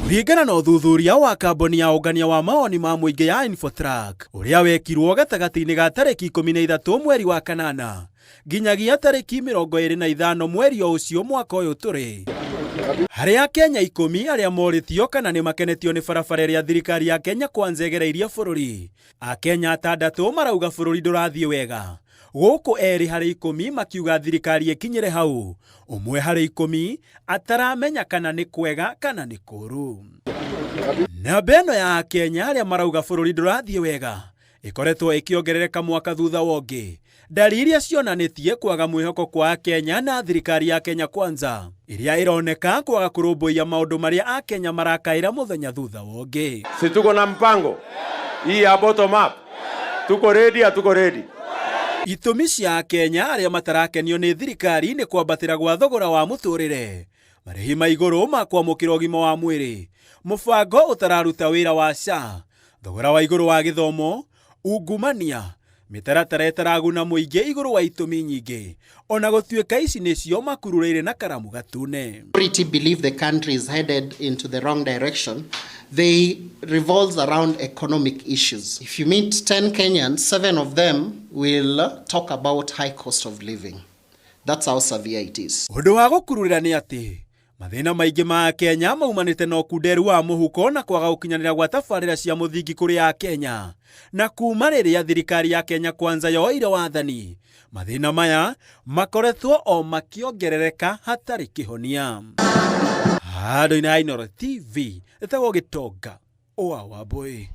Kũringana na ũthuthuria wa kambuni ya ũngania wa mawoni ma mũingĩ ya Infotrak, ũrĩa wekirwo gatagatĩ-inĩ ga tarĩki 13 mweri wa kanana nginyagia tarĩki 25 mweri ũcio mwaka ũyũ tũrĩ, harĩ Akenya 10 arĩa morĩtio kana nĩ makenetio nĩ barabara ĩrĩa thirikari ya Kenya kwanza ĩgereirie bũrũri, Akenya 6 marauga bũrũri ndũrathiĩ wega, gũkũ erĩ harĩ 10 makiuga thirikari ĩkinyĩre hau, ũmwe harĩ 10 ataramenya kana nĩ kwega kana nĩ kũũru. Namba ĩno ya Akenya arĩa marauga bũrũri ndũrathiĩ wega ĩkoretwo ĩkĩongerereka mwaka thutha wa ũngĩ, dalili iria cionanĩtie kwaga mwĩhoko kwa Akenya na thirikari ya Kenya kwanza, iria ironeka kwaga kũrũmbũiya maũndũ marĩa Akenya marakaĩra mũthenya thutha wa ũngĩ. Si tuko na mpango hii ya bottom up, tuko ready, hatuko ready. Itũmi cia Akenya arĩa matarakenio nĩ thirikari nĩ kwambatĩra gwa thogora wa mũtũrĩre, marĩhi ma igũrũ ma kwamũkĩra ũgima wa mwĩrĩ, mũbango ũtararuta wĩra wa SHA, thogora wa igũrũ wa gĩthomo, ungumania, mĩtaratara ĩtaraguna mũingĩ igũrũ wa itũmi nyingĩ, ona gũtuĩka ici nĩcio makururĩire na karamu gatune. Majority believe the country is headed into the wrong direction. They revolves around economic issues. If you meet 10 Kenyans, 7 of them will talk about high cost of living. That's how severe it is. Ũndũ wa gũkururĩra nĩ atĩ mathĩna maingĩ ma Kenya maumanĩte na ũkunderu wa mũhuko na kwaga gũkinyanĩra gwa tabarĩra cia mũthingi kũrĩ Akenya, na kuma rĩrĩa thirikari ya Kenya kwanza yoire wathani, mathĩna maya makoretwo o makĩongerereka hatarĩ kĩhonia. Handũ-inĩ ha Inooro TV, ĩtagwo Gĩtonga, ũwa wa Mbũĩ.